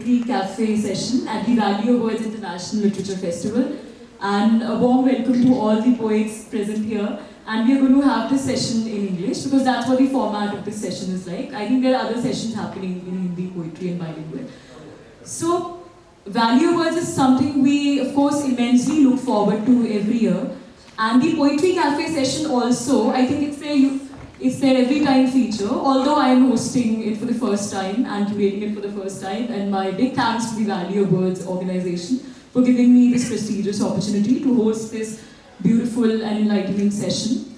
The cafe session at the Rally Awards International Literature Festival, and a warm welcome to all the poets present here. And we are going to have this session in English because that's what the format of this session is like. I think there are other sessions happening in Hindi poetry and bilingual. So, Rally Awards is something we, of course, immensely look forward to every year. And the Poetry Cafe session also, I think it's their every time feature, although I am hosting it for the first time and curating it for the first time, and my big thanks to the Rally Awards organization for giving me this prestigious opportunity to host this beautiful and enlightening session.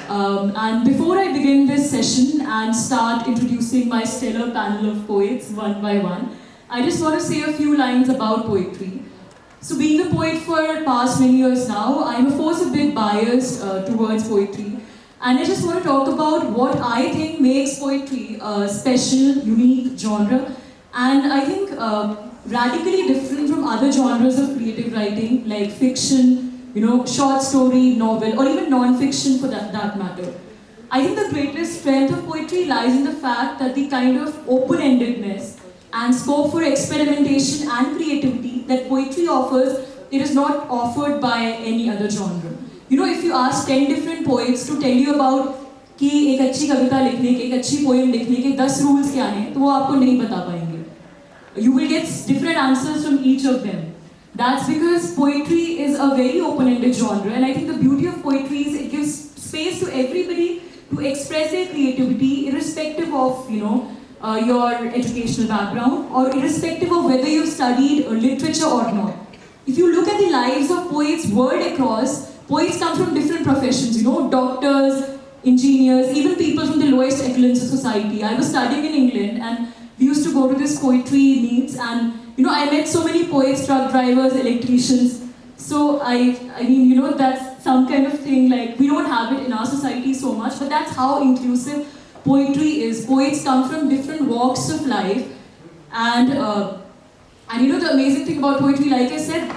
And before I begin this session and start introducing my stellar panel of poets one by one, I just want to say a few lines about poetry. So being a poet for past many years now, I'm of course a bit biased towards poetry. And I just want to talk about what I think makes poetry a special, unique genre. And I think radically different from other genres of creative writing, like fiction, short story, novel, or even non-fiction for that matter. I think the greatest strength of poetry lies in the fact that the kind of open-endedness and scope for experimentation and creativity that poetry offers, it is not offered by any other genre. If you ask 10 different poets to tell you about कि एक अच्छी कविता लिखने के, एक अच्छी poem लिखने के 10 rules क्या हैं, तो वो आपको नहीं बता पाएंगे. You will get different answers from each of them. That's because poetry is a very open-ended genre, and I think the beauty of poetry is it gives space to everybody to express their creativity, irrespective of your educational background, or irrespective of whether you've studied literature or not. If you look at the lives of poets world across, poets come from different professions, doctors, engineers, even people from the lowest echelons of society. I was studying in England and we used to go to this poetry meets, and I met so many poets, truck drivers, electricians. So I mean, that's some kind of thing, like we don't have it in our society so much, but that's how inclusive poetry is. Poets come from different walks of life, and the amazing thing about poetry, like I said,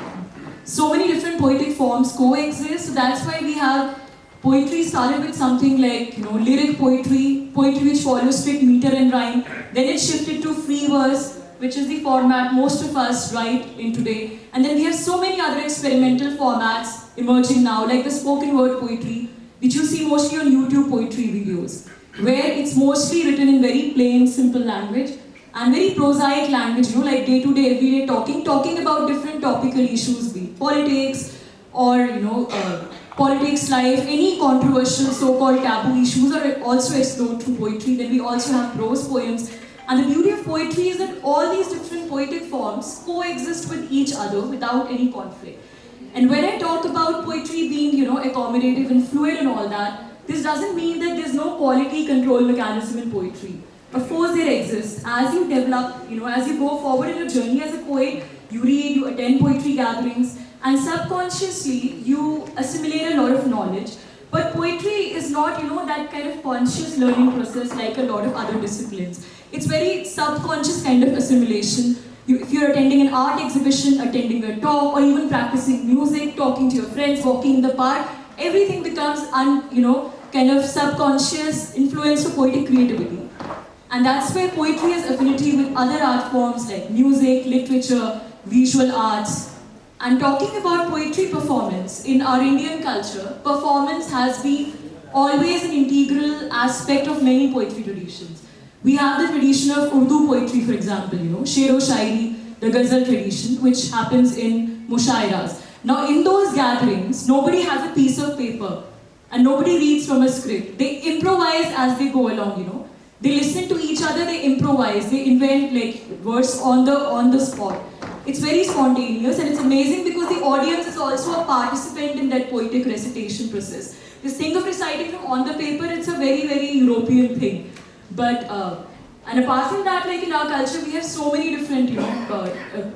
so many different poetic forms coexist. So that's why we have poetry started with something like lyric poetry which follows strict meter and rhyme. Then it shifted to free verse, which is the format most of us write in today. And then we have so many other experimental formats emerging now, like the spoken word poetry, which you see mostly on YouTube poetry videos, where it's mostly written in very plain, simple language and very prosaic language, like day-to-day, everyday talking about different topical issues, be it politics or, politics, life, any controversial so-called taboo issues are also explored through poetry. Then we also have prose poems. And the beauty of poetry is that all these different poetic forms coexist with each other without any conflict. And when I talk about poetry being, accommodative and fluid and all that, this doesn't mean that there's no quality control mechanism in poetry. Of course there exists. As you develop, as you go forward in your journey as a poet, you read, you attend poetry gatherings, and subconsciously you assimilate a lot of knowledge. But poetry is not, that kind of conscious learning process like a lot of other disciplines. It's very subconscious kind of assimilation. If you're attending an art exhibition, attending a talk, or even practicing music, talking to your friends, walking in the park, everything becomes, kind of subconscious influence for poetic creativity. And that's where poetry has affinity with other art forms like music, literature, visual arts. And talking about poetry performance, in our Indian culture, performance has been always an integral aspect of many poetry traditions. We have the tradition of Urdu poetry, for example, Sher-o-Shairi, the Ghazal tradition, which happens in mushairas. Now, in those gatherings, nobody has a piece of paper and nobody reads from a script. They improvise as they go along, They listen to each other, they improvise, they invent words on the spot. It's very spontaneous, and it's amazing because the audience is also a participant in that poetic recitation process. This thing of reciting from on the paper, it's a very, very European thing. But, and apart from that, in our culture, we have so many different,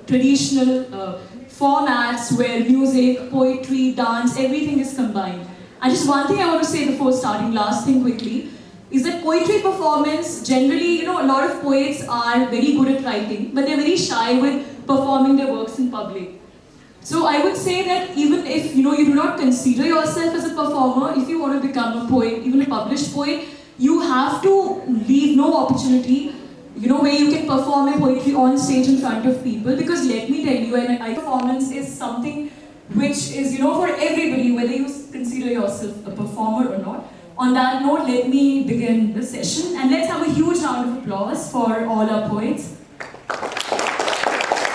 traditional formats where music, poetry, dance, everything is combined. And just one thing I want to say before starting, last thing quickly, is that poetry performance, generally, a lot of poets are very good at writing, but they're very shy with performing their works in public. So I would say that even if, you do not consider yourself as a performer, if you want to become a poet, even a published poet, you have to leave no opportunity you know, where you can perform your poetry on stage in front of people. Because let me tell you, a performance is something which is, you know, for everybody, whether you consider yourself a performer or not. On that note, let me begin the session, and let's have a huge round of applause for all our poets.